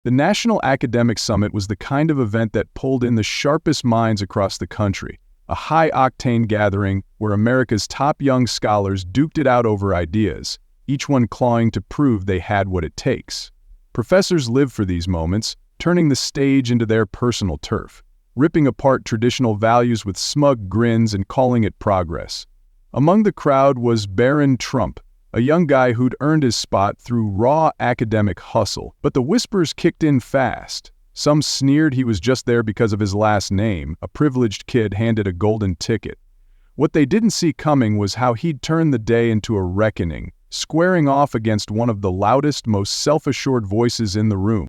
The National Academic Summit was the kind of event that pulled in the sharpest minds across the country, a high-octane gathering where America's top young scholars duked it out over ideas, each one clawing to prove they had what it takes. Professors live for these moments, turning the stage into their personal turf, ripping apart traditional values with smug grins and calling it progress. Among the crowd was Barron Trump, a young guy who'd earned his spot through raw academic hustle, but the whispers kicked in fast. Some sneered he was just there because of his last name, a privileged kid handed a golden ticket. What they didn't see coming was how he'd turn the day into a reckoning, squaring off against one of the loudest, most self-assured voices in the room.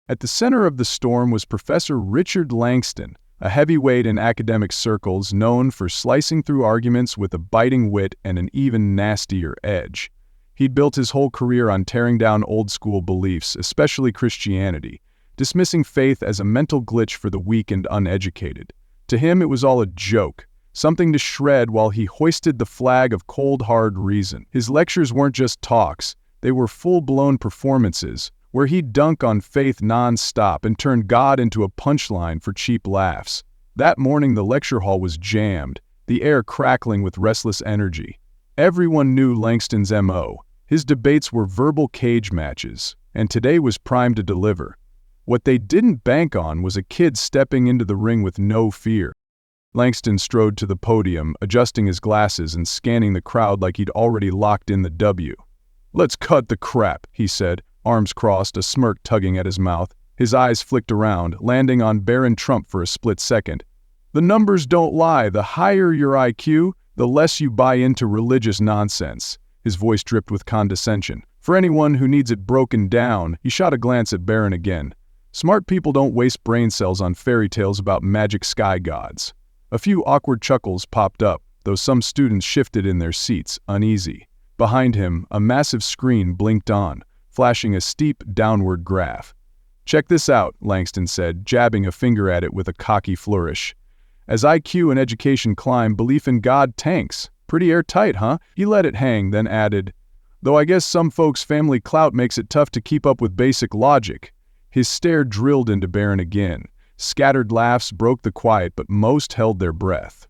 At the center of the storm was Professor Richard Langston, a heavyweight in academic circles known for slicing through arguments with a biting wit and an even nastier edge. He'd built his whole career on tearing down old-school beliefs, especially Christianity, dismissing faith as a mental glitch for the weak and uneducated. To him, it was all a joke, something to shred while he hoisted the flag of cold, hard reason. His lectures weren't just talks, they were full-blown performances, where he'd dunk on faith non-stop and turn God into a punchline for cheap laughs. That morning the lecture hall was jammed, the air crackling with restless energy. Everyone knew Langston's M.O. His debates were verbal cage matches, and today was primed to deliver. What they didn't bank on was a kid stepping into the ring with no fear. Langston strode to the podium, adjusting his glasses and scanning the crowd like he'd already locked in the W. "Let's cut the crap," he said, arms crossed, a smirk tugging at his mouth. His eyes flicked around, landing on Barron Trump for a split second. "The numbers don't lie. The higher your IQ, the less you buy into religious nonsense." His voice dripped with condescension. "For anyone who needs it broken down," he shot a glance at Barron again. "Smart people don't waste brain cells on fairy tales about magic sky gods." A few awkward chuckles popped up, though some students shifted in their seats, uneasy. Behind him, a massive screen blinked on, flashing a steep, downward graph. "Check this out," Langston said, jabbing a finger at it with a cocky flourish. "As IQ and education climb, belief in God tanks. Pretty airtight, huh?" He let it hang, then added, "Though I guess some folks' family clout makes it tough to keep up with basic logic." His stare drilled into Barron again. Scattered laughs broke the quiet, but most held their breath.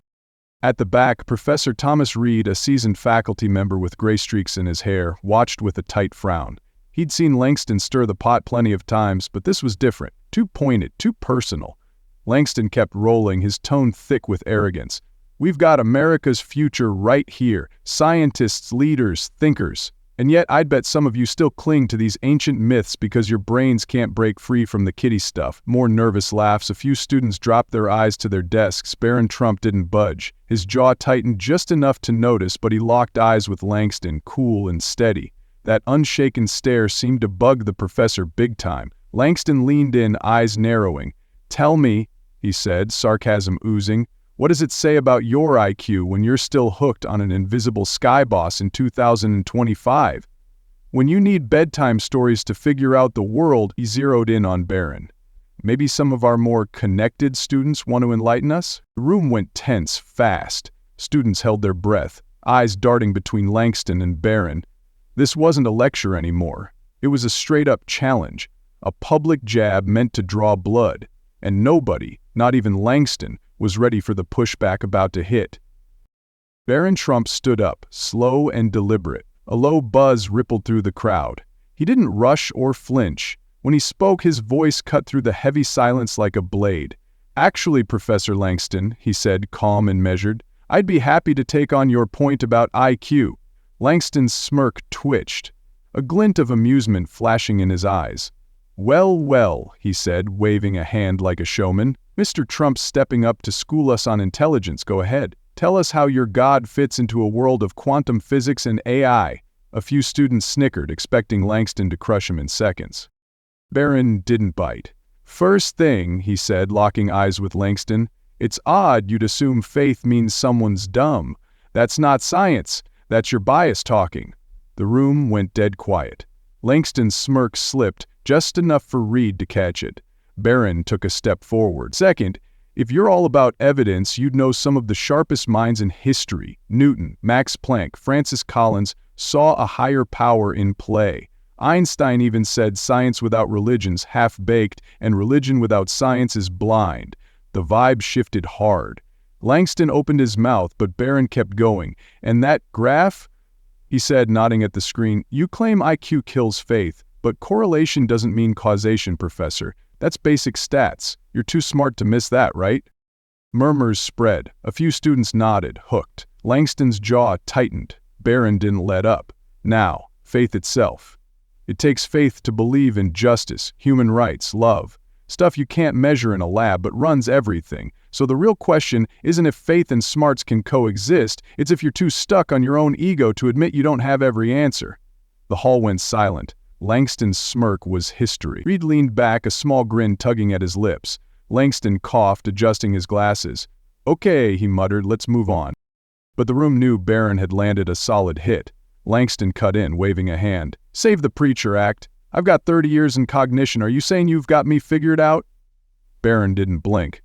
At the back, Professor Thomas Reed, a seasoned faculty member with gray streaks in his hair, watched with a tight frown. He'd seen Langston stir the pot plenty of times, but this was different, too pointed, too personal. Langston kept rolling, his tone thick with arrogance. "We've got America's future right here, scientists, leaders, thinkers. And yet I'd bet some of you still cling to these ancient myths because your brains can't break free from the kiddie stuff." More nervous laughs, a few students dropped their eyes to their desks. Barron Trump didn't budge. His jaw tightened just enough to notice, but he locked eyes with Langston, cool and steady. That unshaken stare seemed to bug the professor big time. Langston leaned in, eyes narrowing. "Tell me," he said, sarcasm oozing, "what does it say about your IQ when you're still hooked on an invisible sky boss in 2025? When you need bedtime stories to figure out the world?" He zeroed in on Barron. "Maybe some of our more connected students want to enlighten us?" The room went tense, fast. Students held their breath, eyes darting between Langston and Barron. This wasn't a lecture anymore. It was a straight-up challenge, a public jab meant to draw blood, and nobody, not even Langston, was ready for the pushback about to hit. Barron Trump stood up, slow and deliberate. A low buzz rippled through the crowd. He didn't rush or flinch. When he spoke, his voice cut through the heavy silence like a blade. "Actually, Professor Langston," he said, calm and measured, "I'd be happy to take on your point about IQ." Langston's smirk twitched, a glint of amusement flashing in his eyes. "Well, well," he said, waving a hand like a showman. "Mr. Trump's stepping up to school us on intelligence. Go ahead. Tell us how your God fits into a world of quantum physics and AI." A few students snickered, expecting Langston to crush him in seconds. Barron didn't bite. "First thing," he said, locking eyes with Langston, "it's odd you'd assume faith means someone's dumb. That's not science. That's your bias talking." The room went dead quiet. Langston's smirk slipped, just enough for Reed to catch it. Barron took a step forward. "Second, if you're all about evidence, you'd know some of the sharpest minds in history. Newton, Max Planck, Francis Collins saw a higher power in play. Einstein even said science without religion's half-baked and religion without science is blind. The vibe shifted hard. Langston opened his mouth, but Barron kept going. And that graph? He said, nodding at the screen, you claim IQ kills faith, but correlation doesn't mean causation, Professor. That's basic stats. You're too smart to miss that, right? Murmurs spread. A few students nodded, hooked. Langston's jaw tightened. Barron didn't let up. Now, faith itself. It takes faith to believe in justice, human rights, love. Stuff you can't measure in a lab but runs everything. So the real question isn't if faith and smarts can coexist, it's if you're too stuck on your own ego to admit you don't have every answer. The hall went silent. Langston's smirk was history. Reed leaned back, a small grin tugging at his lips. Langston coughed, adjusting his glasses. Okay, he muttered, let's move on. But the room knew Barron had landed a solid hit. Langston cut in, waving a hand. Save the preacher act. I've got 30 years in cognition. Are you saying you've got me figured out? Barron didn't blink.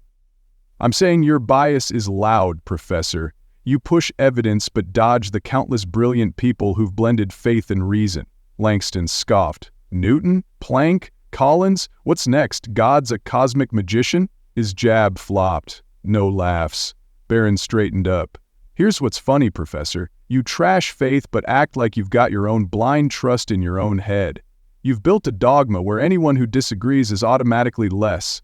I'm saying your bias is loud, Professor. You push evidence but dodge the countless brilliant people who've blended faith and reason. Langston scoffed. Newton? Planck? Collins? What's next? God's a cosmic magician? His jab flopped. No laughs. Barron straightened up. Here's what's funny, Professor. You trash faith but act like you've got your own blind trust in your own head. You've built a dogma where anyone who disagrees is automatically less.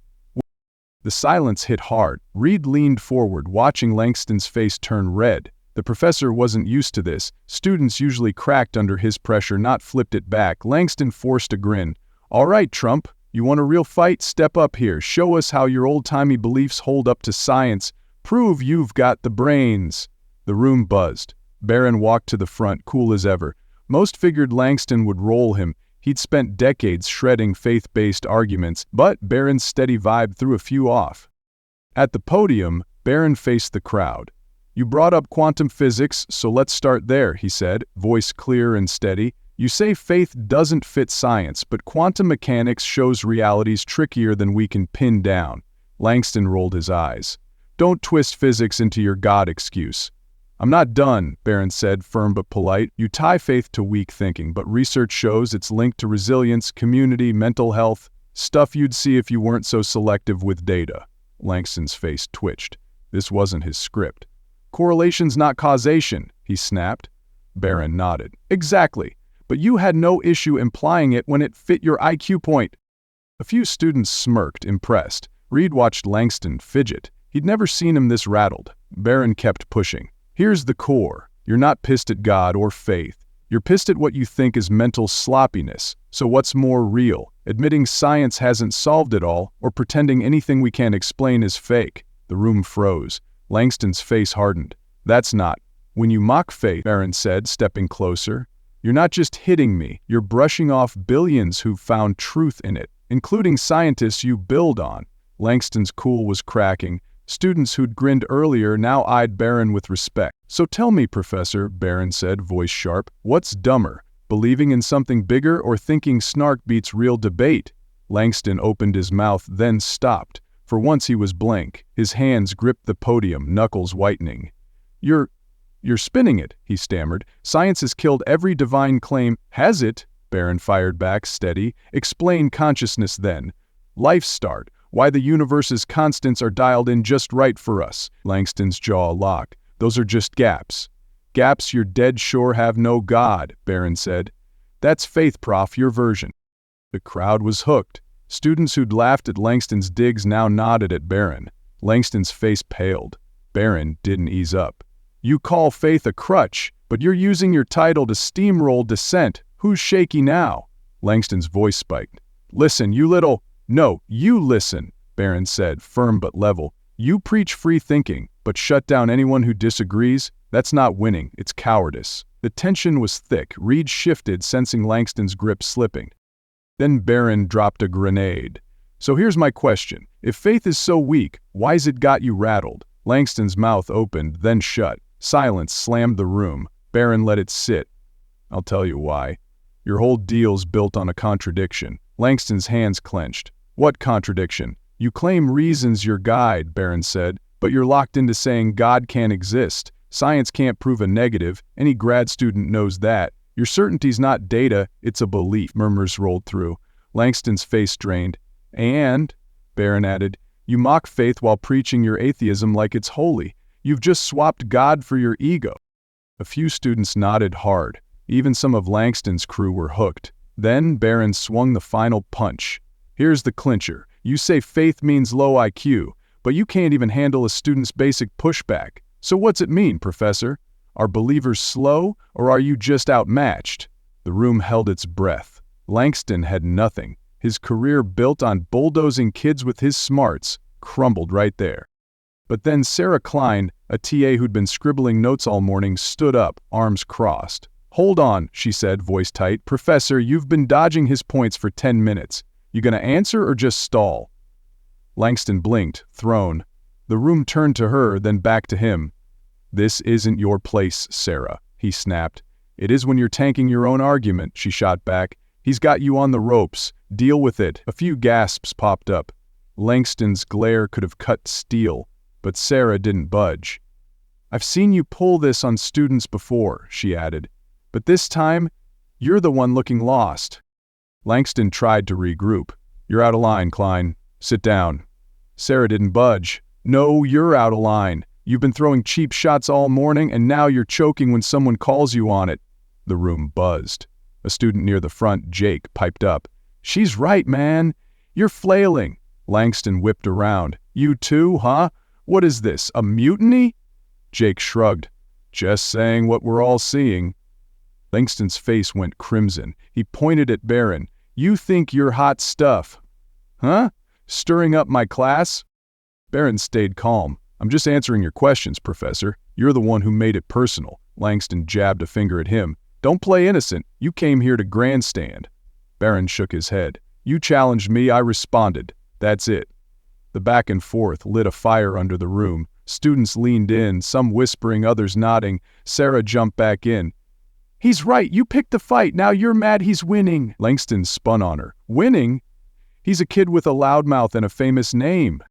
The silence hit hard. Reed leaned forward, watching Langston's face turn red. The professor wasn't used to this. Students usually cracked under his pressure, not flipped it back. Langston forced a grin. All right, Trump, you want a real fight? Step up here. Show us how your old-timey beliefs hold up to science. Prove you've got the brains. The room buzzed. Barron walked to the front, cool as ever. Most figured Langston would roll him. He'd spent decades shredding faith-based arguments, but Barron's steady vibe threw a few off. At the podium, Barron faced the crowd. You brought up quantum physics, so let's start there, he said, voice clear and steady. You say faith doesn't fit science, but quantum mechanics shows reality's trickier than we can pin down. Langston rolled his eyes. Don't twist physics into your God excuse. I'm not done, Barron said, firm but polite. You tie faith to weak thinking, but research shows it's linked to resilience, community, mental health, stuff you'd see if you weren't so selective with data. Langston's face twitched. This wasn't his script. Correlation's not causation, he snapped. Barron nodded. Exactly, but you had no issue implying it when it fit your IQ point. A few students smirked, impressed. Reed watched Langston fidget. He'd never seen him this rattled. Barron kept pushing. Here's the core. You're not pissed at God or faith. You're pissed at what you think is mental sloppiness. So what's more real? Admitting science hasn't solved it all, or pretending anything we can't explain is fake? The room froze. Langston's face hardened. That's not. When you mock faith, Barron said, stepping closer, you're not just hitting me, you're brushing off billions who've found truth in it, including scientists you build on. Langston's cool was cracking. Students who'd grinned earlier now eyed Barron with respect. So tell me, Professor, Barron said, voice sharp, what's dumber, believing in something bigger or thinking snark beats real debate? Langston opened his mouth, then stopped. For once he was blank. His hands gripped the podium, knuckles whitening. You're spinning it, he stammered. Science has killed every divine claim. Has it? Barron fired back, steady. Explain consciousness then. Life's start. Why the universe's constants are dialed in just right for us. Langston's jaw locked. Those are just gaps. Gaps you're dead sure have no God, Barron said. That's faith, Prof, your version. The crowd was hooked. Students who'd laughed at Langston's digs now nodded at Barron. Langston's face paled. Barron didn't ease up. You call faith a crutch, but you're using your title to steamroll dissent. Who's shaky now? Langston's voice spiked. Listen, you little... No, you listen, Barron said, firm but level. You preach free thinking, but shut down anyone who disagrees? That's not winning, it's cowardice. The tension was thick. Reed shifted, sensing Langston's grip slipping. Then Barron dropped a grenade. So here's my question. If faith is so weak, why's it got you rattled? Langston's mouth opened, then shut. Silence slammed the room. Barron let it sit. I'll tell you why. Your whole deal's built on a contradiction. Langston's hands clenched. What contradiction? You claim reason's your guide, Barron said, but you're locked into saying God can't exist. Science can't prove a negative. Any grad student knows that. Your certainty's not data, it's a belief, murmurs rolled through. Langston's face drained. And, Barron added, you mock faith while preaching your atheism like it's holy. You've just swapped God for your ego. A few students nodded hard. Even some of Langston's crew were hooked. Then Barron swung the final punch. Here's the clincher. You say faith means low IQ, but you can't even handle a student's basic pushback. So what's it mean, Professor? Are believers slow, or are you just outmatched? The room held its breath. Langston had nothing. His career built on bulldozing kids with his smarts crumbled right there. But then Sarah Klein, a TA who'd been scribbling notes all morning, stood up, arms crossed. Hold on, she said, voice tight. Professor, you've been dodging his points for 10 minutes. You gonna answer or just stall? Langston blinked, thrown. The room turned to her, then back to him. This isn't your place, Sarah, he snapped. It is when you're tanking your own argument, she shot back. He's got you on the ropes. Deal with it. A few gasps popped up. Langston's glare could have cut steel, but Sarah didn't budge. I've seen you pull this on students before, she added. But this time, you're the one looking lost. Langston tried to regroup. You're out of line, Klein. Sit down. Sarah didn't budge. No, you're out of line. You've been throwing cheap shots all morning, and now you're choking when someone calls you on it. The room buzzed. A student near the front, Jake, piped up. She's right, man. You're flailing. Langston whipped around. You too, huh? What is this, a mutiny? Jake shrugged. Just saying what we're all seeing. Langston's face went crimson. He pointed at Barron. You think you're hot stuff. Huh? Stirring up my class? Barron stayed calm. I'm just answering your questions, Professor. You're the one who made it personal. Langston jabbed a finger at him. Don't play innocent. You came here to grandstand. Barron shook his head. You challenged me, I responded. That's it. The back and forth lit a fire under the room. Students leaned in, some whispering, others nodding. Sarah jumped back in. He's right, you picked the fight, now you're mad he's winning. Langston spun on her. Winning? He's a kid with a loud mouth and a famous name.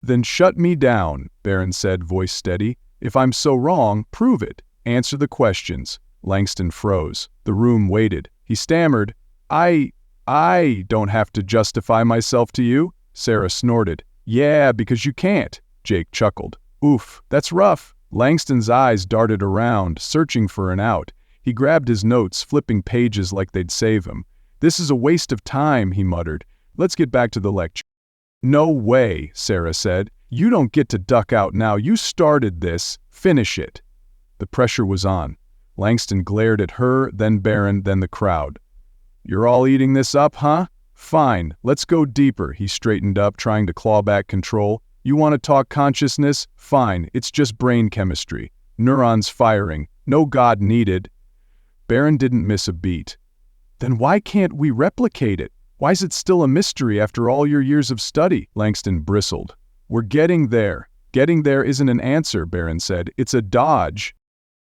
Then shut me down, Barron said, voice steady. If I'm so wrong, prove it. Answer the questions. Langston froze. The room waited. He stammered, I don't have to justify myself to you. Sarah snorted. Yeah, because you can't. Jake chuckled. Oof, that's rough. Langston's eyes darted around, searching for an out. He grabbed his notes, flipping pages like they'd save him. This is a waste of time, he muttered. Let's get back to the lecture. No way, Sarah said. You don't get to duck out now. You started this. Finish it. The pressure was on. Langston glared at her, then Barron, then the crowd. You're all eating this up, huh? Fine, let's go deeper. He straightened up, trying to claw back control. You want to talk consciousness? Fine, it's just brain chemistry. Neurons firing. No God needed. Barron didn't miss a beat. Then why can't we replicate it? Why is it still a mystery after all your years of study? Langston bristled. We're getting there. Getting there isn't an answer, Barron said. It's a dodge.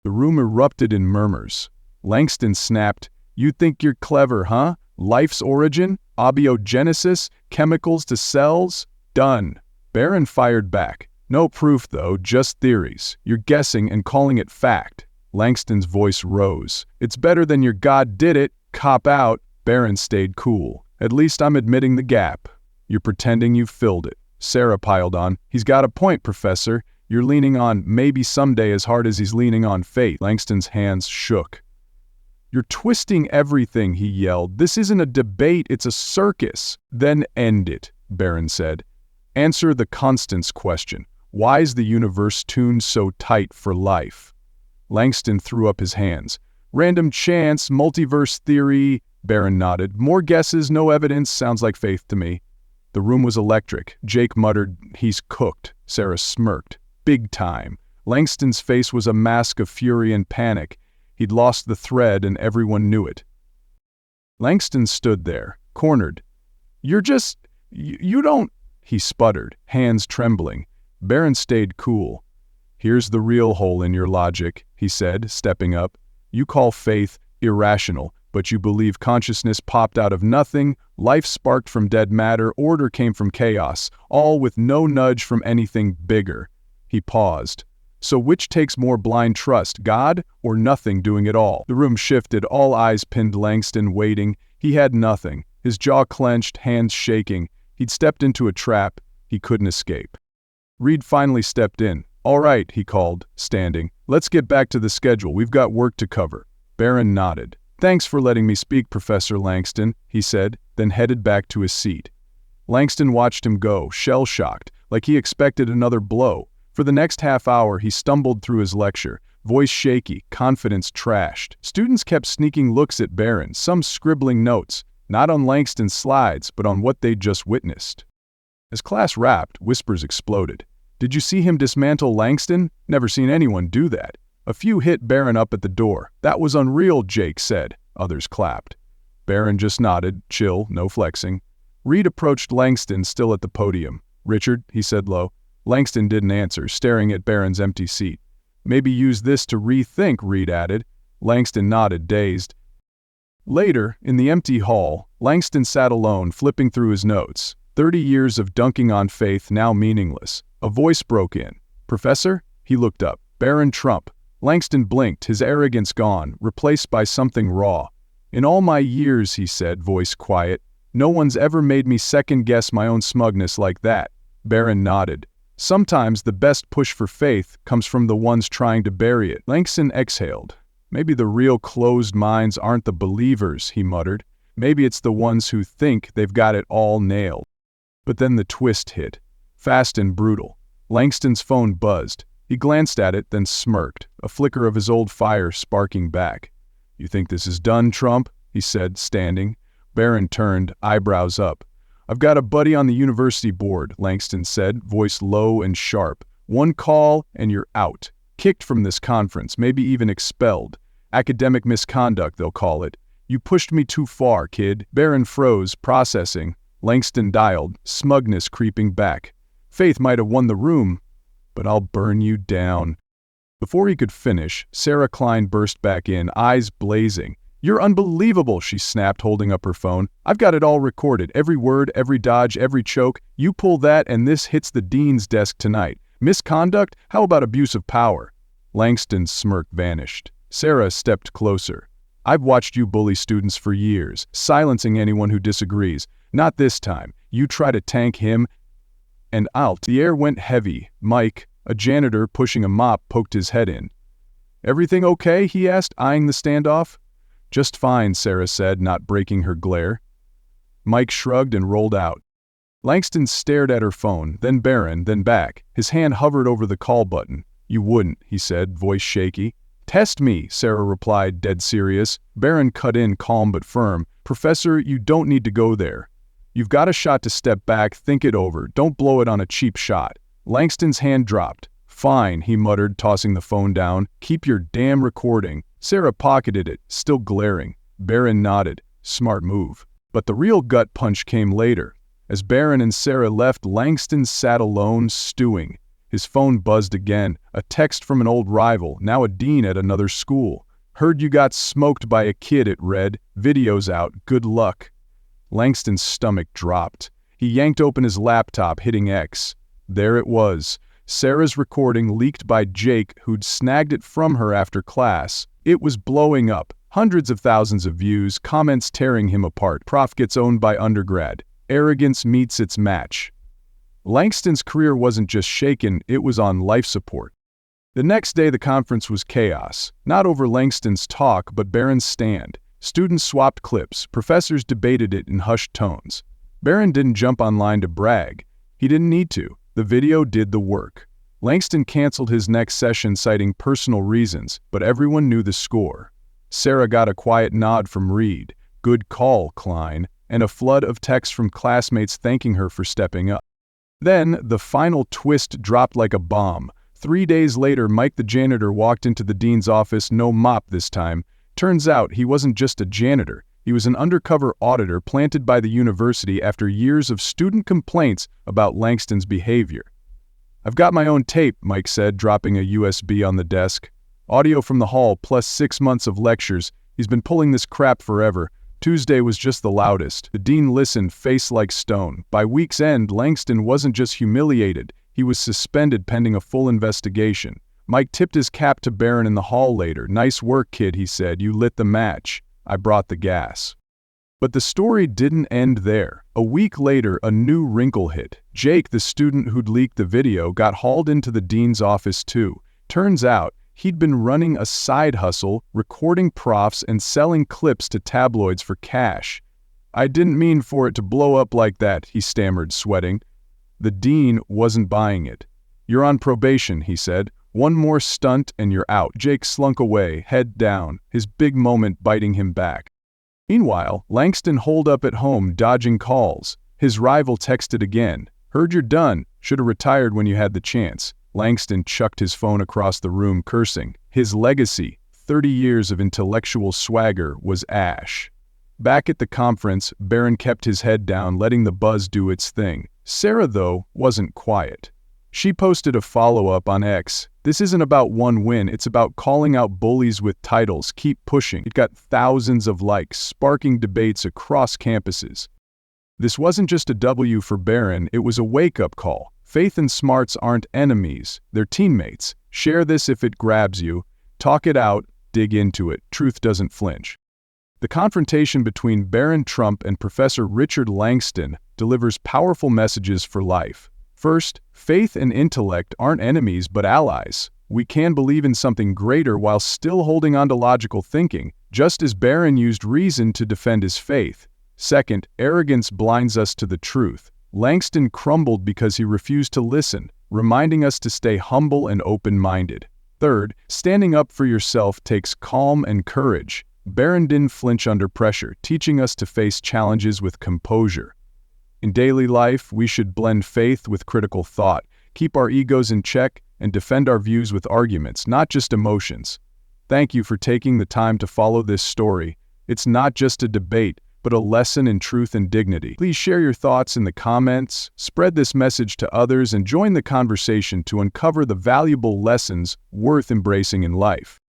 The room erupted in murmurs. Langston snapped. You think you're clever, huh? Life's origin? Abiogenesis? Chemicals to cells? Done. Barron fired back. No proof, though, just theories. You're guessing and calling it fact. Langston's voice rose. It's better than your God did it. Cop out. Barron stayed cool. At least I'm admitting the gap. You're pretending you've filled it. Sarah piled on. He's got a point, Professor. You're leaning on maybe someday as hard as he's leaning on faith. Langston's hands shook. You're twisting everything, he yelled. This isn't a debate, it's a circus. Then end it, Barron said. Answer the constants question. Why is the universe tuned so tight for life? Langston threw up his hands. Random chance, multiverse theory. Barron nodded. More guesses, no evidence, sounds like faith to me. The room was electric. Jake muttered, he's cooked. Sarah smirked. Big time. Langston's face was a mask of fury and panic. He'd lost the thread and everyone knew it. Langston stood there, cornered. You don't, he sputtered, hands trembling. Barron stayed cool. Here's the real hole in your logic, he said, stepping up. You call faith irrational, but you believe consciousness popped out of nothing, life sparked from dead matter, order came from chaos, all with no nudge from anything bigger. He paused. So which takes more blind trust, God or nothing doing it all? The room shifted, all eyes pinned Langston, waiting. He had nothing. His jaw clenched, hands shaking. He'd stepped into a trap. He couldn't escape. Reed finally stepped in. "All right," he called, standing. "Let's get back to the schedule. We've got work to cover." Barron nodded. "Thanks for letting me speak, Professor Langston," he said, then headed back to his seat. Langston watched him go, shell-shocked, like he expected another blow. For the next half hour, he stumbled through his lecture, voice shaky, confidence trashed. Students kept sneaking looks at Barron, some scribbling notes, not on Langston's slides, but on what they'd just witnessed. As class wrapped, whispers exploded. "Did you see him dismantle Langston? Never seen anyone do that." A few hit Barron up at the door. "That was unreal," Jake said. Others clapped. Barron just nodded, chill, no flexing. Reed approached Langston, still at the podium. "Richard," he said low. Langston didn't answer, staring at Barron's empty seat. "Maybe use this to rethink," Reed added. Langston nodded, dazed. Later, in the empty hall, Langston sat alone, flipping through his notes. 30 years of dunking on faith, now meaningless. A voice broke in. "Professor?" He looked up. "Barron Trump." Langston blinked, his arrogance gone, replaced by something raw. "In all my years," he said, voice quiet, "no one's ever made me second-guess my own smugness like that." Barron nodded. "Sometimes the best push for faith comes from the ones trying to bury it." Langston exhaled. "Maybe the real closed minds aren't the believers," he muttered. "Maybe it's the ones who think they've got it all nailed." But then the twist hit. Fast and brutal. Langston's phone buzzed. He glanced at it, then smirked, a flicker of his old fire sparking back. "You think this is done, Trump?" he said, standing. Barron turned, eyebrows up. "I've got a buddy on the university board," Langston said, voice low and sharp. "One call and you're out. Kicked from this conference, maybe even expelled. Academic misconduct, they'll call it. You pushed me too far, kid." Barron froze, processing. Langston dialed, smugness creeping back. "Faith might have won the room, but I'll burn you down." Before he could finish, Sarah Klein burst back in, eyes blazing. "You're unbelievable," she snapped, holding up her phone. "I've got it all recorded, every word, every dodge, every choke. You pull that and this hits the dean's desk tonight. Misconduct? How about abuse of power?" Langston's smirk vanished. Sarah stepped closer. "I've watched you bully students for years, silencing anyone who disagrees. Not this time. You try to tank him, and I'll..." The air went heavy. Mike, a janitor pushing a mop, poked his head in. "Everything okay?" he asked, eyeing the standoff. "Just fine," Sarah said, not breaking her glare. Mike shrugged and rolled out. Langston stared at her phone, then Barron, then back. His hand hovered over the call button. "You wouldn't," he said, voice shaky. "Test me," Sarah replied, dead serious. Barron cut in, calm but firm. "Professor, you don't need to go there. You've got a shot to step back, think it over. Don't blow it on a cheap shot." Langston's hand dropped. "Fine," he muttered, tossing the phone down. "Keep your damn recording." Sarah pocketed it, still glaring. Barron nodded. "Smart move." But the real gut punch came later. As Barron and Sarah left, Langston sat alone, stewing. His phone buzzed again, a text from an old rival, now a dean at another school. "Heard you got smoked by a kid," it read. "Video's out. Good luck." Langston's stomach dropped. He yanked open his laptop, hitting X. There it was. Sarah's recording, leaked by Jake, who'd snagged it from her after class. It was blowing up. Hundreds of thousands of views, comments tearing him apart. Prof gets owned by undergrad. Arrogance meets its match. Langston's career wasn't just shaken, it was on life support. The next day the conference was chaos. Not over Langston's talk, but Barron's stand. Students swapped clips, professors debated it in hushed tones. Barron didn't jump online to brag. He didn't need to. The video did the work. Langston canceled his next session citing personal reasons, but everyone knew the score. Sarah got a quiet nod from Reed, "Good call, Klein," and a flood of texts from classmates thanking her for stepping up. Then, the final twist dropped like a bomb. 3 days later, Mike the janitor walked into the dean's office, no mop this time. Turns out he wasn't just a janitor. He was an undercover auditor planted by the university after years of student complaints about Langston's behavior. "I've got my own tape," Mike said, dropping a USB on the desk. "Audio from the hall plus 6 months of lectures. He's been pulling this crap forever. Tuesday was just the loudest." The dean listened, face like stone. By week's end, Langston wasn't just humiliated. He was suspended pending a full investigation. Mike tipped his cap to Barron in the hall later. "Nice work, kid," he said. "You lit the match. I brought the gas." But the story didn't end there. A week later, a new wrinkle hit. Jake, the student who'd leaked the video, got hauled into the dean's office too. Turns out, he'd been running a side hustle, recording profs and selling clips to tabloids for cash. "I didn't mean for it to blow up like that," he stammered, sweating. The dean wasn't buying it. "You're on probation," he said. "One more stunt and you're out." Jake slunk away, head down, his big moment biting him back. Meanwhile, Langston holed up at home, dodging calls. His rival texted again. "Heard you're done. Should've retired when you had the chance." Langston chucked his phone across the room, cursing. His legacy, 30 years of intellectual swagger, was ash. Back at the conference, Barron kept his head down, letting the buzz do its thing. Sarah, though, wasn't quiet. She posted a follow-up on X. "This isn't about one win, it's about calling out bullies with titles. Keep pushing." It got thousands of likes, sparking debates across campuses. This wasn't just a W for Barron, it was a wake-up call. Faith and smarts aren't enemies, they're teammates. Share this if it grabs you. Talk it out, dig into it. Truth doesn't flinch. The confrontation between Barron Trump and Professor Richard Langston delivers powerful messages for life. First, faith and intellect aren't enemies but allies. We can believe in something greater while still holding on to logical thinking, just as Barron used reason to defend his faith. Second, arrogance blinds us to the truth. Langston crumbled because he refused to listen, reminding us to stay humble and open-minded. Third, standing up for yourself takes calm and courage. Barron didn't flinch under pressure, teaching us to face challenges with composure. In daily life, we should blend faith with critical thought, keep our egos in check, and defend our views with arguments, not just emotions. Thank you for taking the time to follow this story. It's not just a debate, but a lesson in truth and dignity. Please share your thoughts in the comments, spread this message to others, and join the conversation to uncover the valuable lessons worth embracing in life.